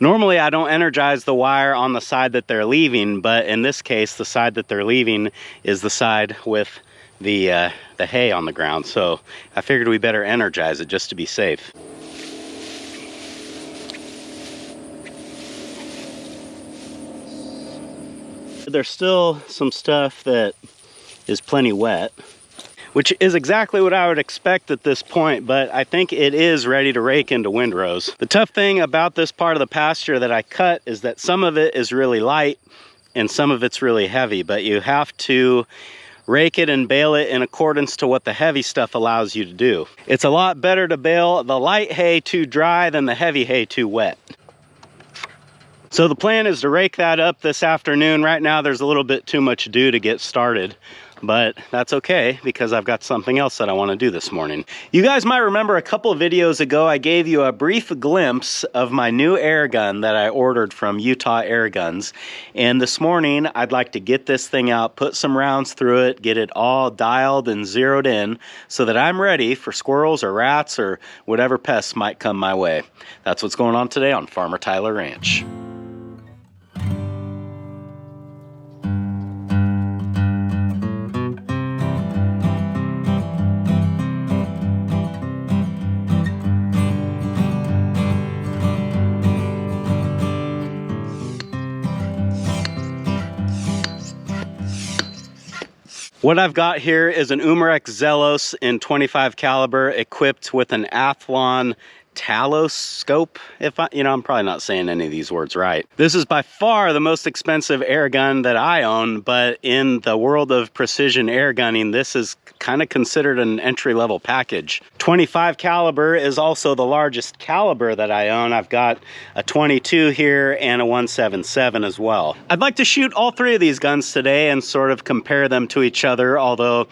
Normally I don't energize the wire on the side that they're leaving, but in this case the side that they're leaving is the side with the hay on the ground, so I figured we better energize it just to be safe. There's still some stuff that is plenty wet, which is exactly what I would expect at this point, but I think it is ready to rake into windrows. The tough thing about this part of the pasture that I cut is that some of it is really light and some of it's really heavy, but you have to rake it and bale it in accordance to what the heavy stuff allows you to do. It's a lot better to bale the light hay too dry than the heavy hay too wet. So the plan is to rake that up this afternoon. Right now there's a little bit too much dew to get started, but that's okay because I've got something else that I want to do this morning. You guys might remember a couple of videos ago I gave you a brief glimpse of my new air gun that I ordered from Utah Air Guns, and this morning I'd like to get this thing out, put some rounds through it, get it all dialed and zeroed in so that I'm ready for squirrels or rats or whatever pests might come my way. That's what's going on today on Farmer Tyler Ranch. What I've got here is an Umarex Zelos in 25 caliber equipped with an Athlon Talos scope. I'm probably not saying any of these words right. This is by far the most expensive air gun that I own, but in the world of precision air gunning, this is kind of considered an entry-level package. 25 caliber is also the largest caliber that I own. I've got a 22 here and a 177 as well. I'd like to shoot all three of these guns today and sort of compare them to each other, although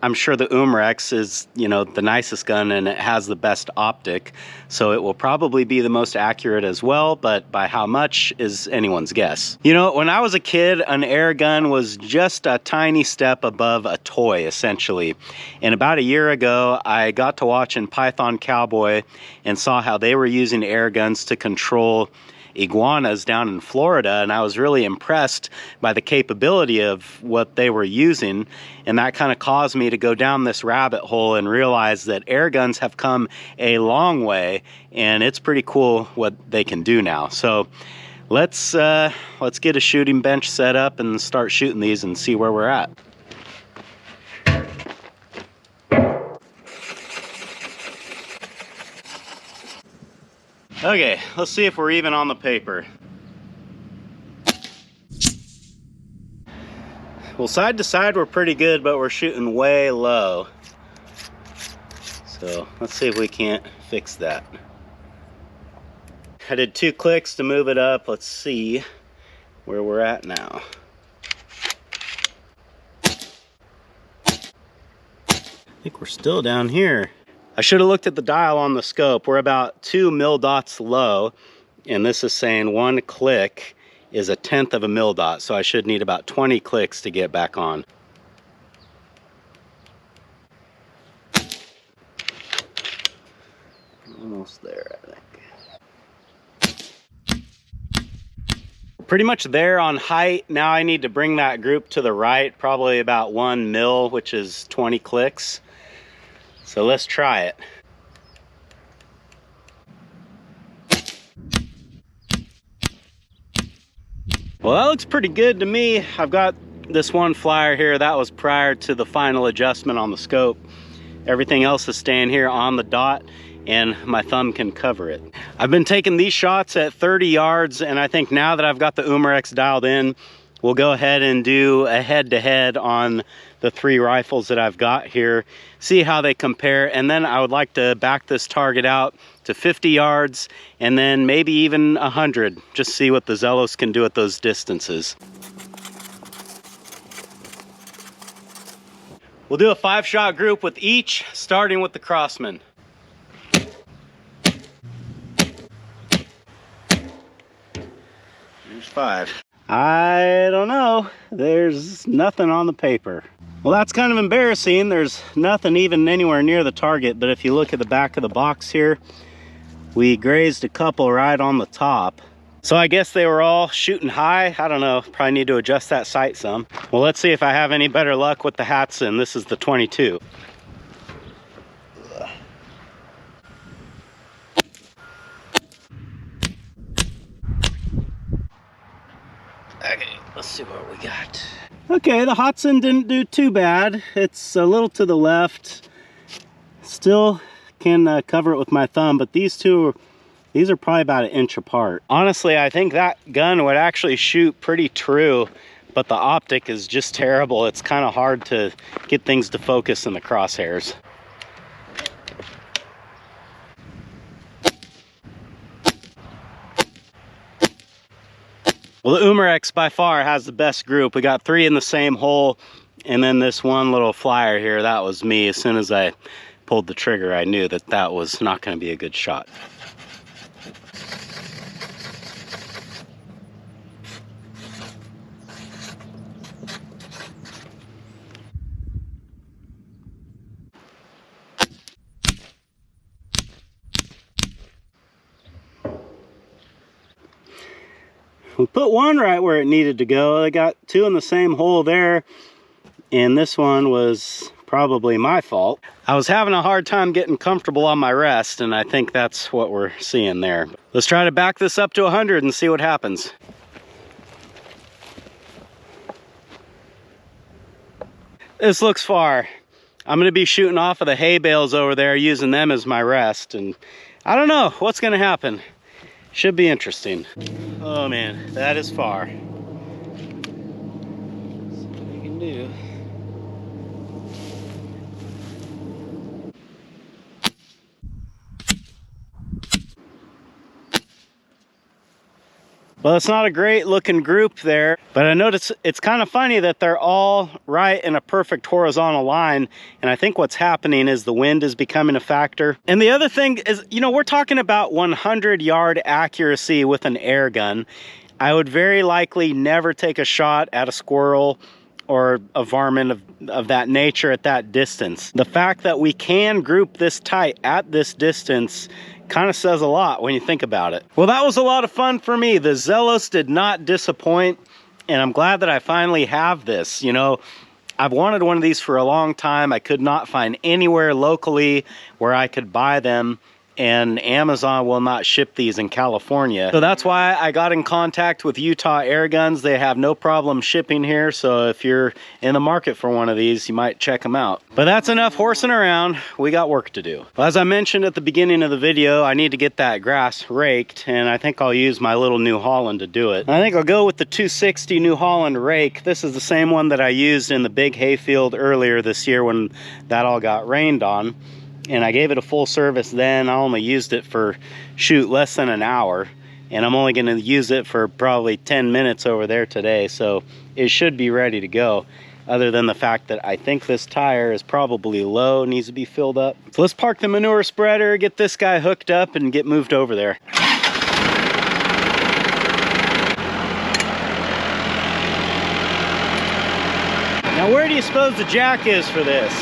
I'm sure the Umarex is, the nicest gun and it has the best optic, so it will probably be the most accurate as well, but by how much is anyone's guess. When I was a kid, an air gun was just a tiny step above a toy, essentially. And about a year ago, I got to watching Python Cowboy and saw how they were using air guns to control iguanas down in Florida, and I was really impressed by the capability of what they were using, and that kind of caused me to go down this rabbit hole and realize that air guns have come a long way, and it's pretty cool what they can do now. So let's get a shooting bench set up and start shooting these and see where we're at. Okay, let's see if we're even on the paper. Well, side to side we're pretty good, but we're shooting way low. So let's see if we can't fix that. I did 2 clicks to move it up. Let's see where we're at now. I think we're still down here. I should have looked at the dial on the scope. We're about 2 mil dots low, and this is saying 1 click is 1/10 of a mil dot, so I should need about 20 clicks to get back on. Almost there, I think. Pretty much there on height. Now I need to bring that group to the right, probably about 1 mil, which is 20 clicks. So let's try it. Well, that looks pretty good to me. I've got this one flyer here. That was prior to the final adjustment on the scope. Everything else is staying here on the dot, and my thumb can cover it. I've been taking these shots at 30 yards, and I think now that I've got the Umarex dialed in, we'll go ahead and do a head-to-head on the 3 rifles that I've got here, see how they compare, and then I would like to back this target out to 50 yards and then maybe even 100, just see what the Zelos can do at those distances. We'll do a 5-shot group with each, starting with the Crossman. There's 5. I don't know. There's nothing on the paper. Well, that's kind of embarrassing. There's nothing even anywhere near the target, but if you look at the back of the box here, we grazed a couple right on the top. So I guess they were all shooting high. I don't know, probably need to adjust that sight some. Well, let's see if I have any better luck with the Hatson. This is the 22. Okay, let's see what we got. Okay, the Hatson didn't do too bad. It's a little to the left. Still can cover it with my thumb, but these are probably about 1 inch apart. Honestly, I think that gun would actually shoot pretty true, but the optic is just terrible. It's kind of hard to get things to focus in the crosshairs. Well, the Umarex by far has the best group. We got 3 in the same hole, and then this one little flyer here, that was me. As soon as I pulled the trigger, I knew that that was not going to be a good shot. We put one right where it needed to go. I got 2 in the same hole there, and this one was probably my fault. I was having a hard time getting comfortable on my rest, and I think that's what we're seeing there. Let's try to back this up to 100 and see what happens. This looks far. I'm gonna be shooting off of the hay bales over there, using them as my rest, and I don't know what's gonna happen. Should be interesting. Oh man, that is far. See what I can do. Well, it's not a great looking group there, but I noticed it's kind of funny that they're all right in a perfect horizontal line. And I think what's happening is the wind is becoming a factor. And the other thing is, you know, we're talking about 100-yard accuracy with an air gun. I would very likely never take a shot at a squirrel or a varmint of that nature at that distance. The fact that we can group this tight at this distance kind of says a lot when you think about it. Well, that was a lot of fun for me. The Zelos did not disappoint, and I'm glad that I finally have this. You know, I've wanted one of these for a long time. I could not find anywhere locally where I could buy them, and Amazon will not ship these in California. So that's why I got in contact with Utah Air Guns. They have no problem shipping here, so if you're in the market for one of these, you might check them out. But that's enough horsing around. We got work to do. Well, as I mentioned at the beginning of the video, I need to get that grass raked, and I think I'll use my little New Holland to do it. I think I'll go with the 260 New Holland rake. This is the same one that I used in the big hayfield earlier this year when that all got rained on. And I gave it a full service then. I only used it for, shoot, less than an hour. And I'm only gonna use it for probably 10 minutes over there today. So it should be ready to go. Other than the fact that I think this tire is probably low, needs to be filled up. So let's park the manure spreader, get this guy hooked up, and get moved over there. Now where do you suppose the jack is for this?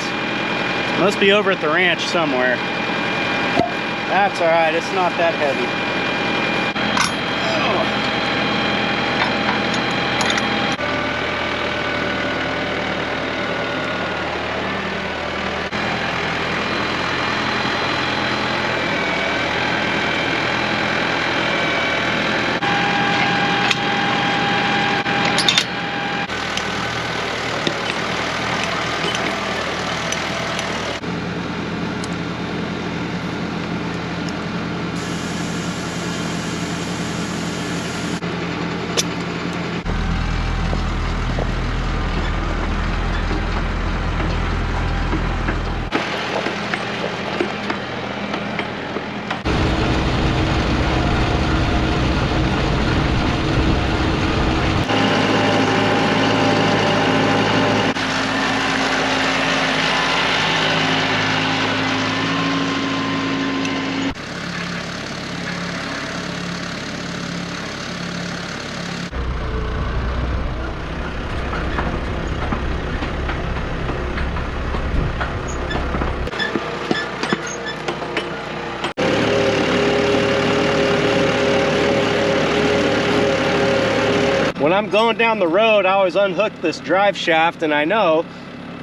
Must be over at the ranch somewhere. That's all right, it's not that heavy. I'm going down the road, I always unhook this drive shaft, and I know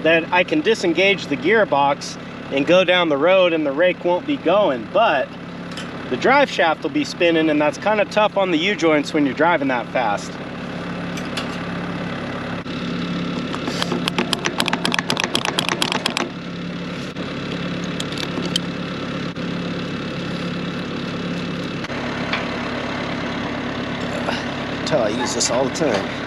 that I can disengage the gearbox and go down the road and the rake won't be going, but the drive shaft will be spinning, and that's kind of tough on the U-joints when you're driving that fast. I use this all the time.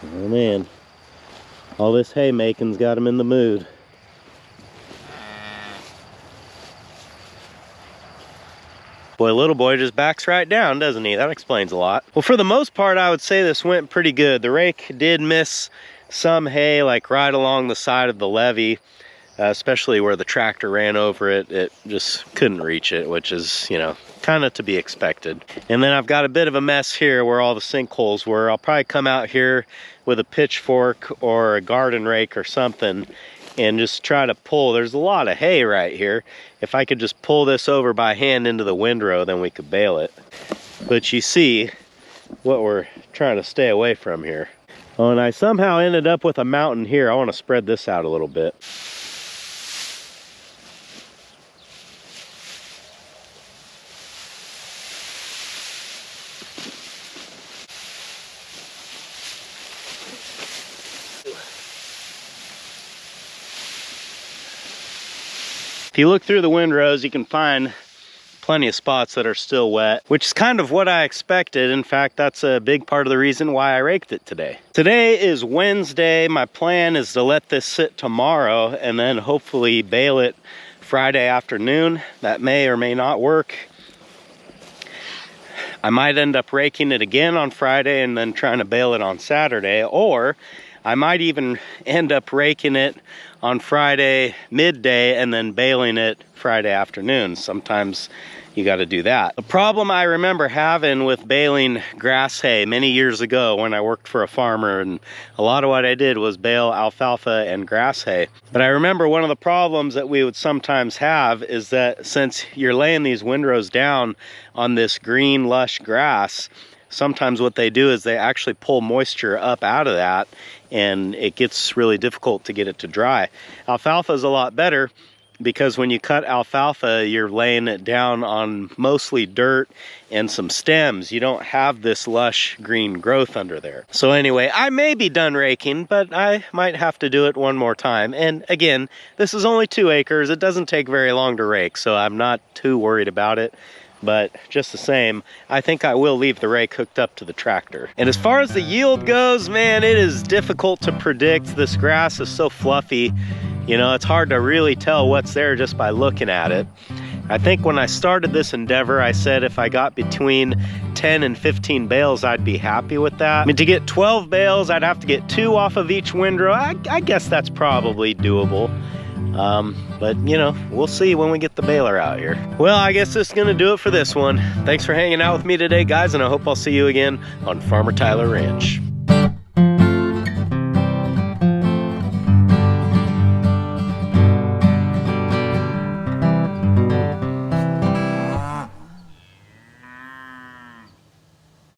Oh man, all this haymaking's got him in the mood. Boy, little boy just backs right down, doesn't he? That explains a lot. Well, for the most part, I would say this went pretty good. The rake did miss some hay, like right along the side of the levee, especially where the tractor ran over it. It just couldn't reach it, which is, you know, kind of to be expected. And then I've got a bit of a mess here where all the sinkholes were. I'll probably come out here with a pitchfork or a garden rake or something and just try to pull. There's a lot of hay right here. If I could just pull this over by hand into the windrow, then we could bale it. But you see what we're trying to stay away from here. Oh, and I somehow ended up with a mountain here. I want to spread this out a little bit. If you look through the windrows, you can find plenty of spots that are still wet, which is kind of what I expected. In fact, that's a big part of the reason why I raked it today. Today is Wednesday. My plan is to let this sit tomorrow and then hopefully bale it Friday afternoon. That may or may not work. I might end up raking it again on Friday and then trying to bale it on Saturday, or I might even end up raking it on Friday midday and then baling it Friday afternoon. Sometimes you got to do that. The problem I remember having with baling grass hay many years ago when I worked for a farmer, and a lot of what I did was bale alfalfa and grass hay. But I remember one of the problems that we would sometimes have is that since you're laying these windrows down on this green lush grass, sometimes what they do is they actually pull moisture up out of that, and it gets really difficult to get it to dry. Alfalfa is a lot better because when you cut alfalfa, you're laying it down on mostly dirt and some stems. You don't have this lush green growth under there. So anyway, I may be done raking, but I might have to do it one more time. And again, this is only 2 acres. It doesn't take very long to rake, so I'm not too worried about it. But just the same, I think I will leave the rake hooked up to the tractor. And as far as the yield goes, man, it is difficult to predict. This grass is so fluffy. You know, it's hard to really tell what's there just by looking at it. I think when I started this endeavor, I said if I got between 10 and 15 bales, I'd be happy with that. I mean, to get 12 bales, I'd have to get 2 off of each windrow. I guess that's probably doable. But you know, we'll see when we get the baler out here. Well, I guess this is gonna do it for this one. Thanks for hanging out with me today, guys, and I hope I'll see you again on Farmer Tyler Ranch.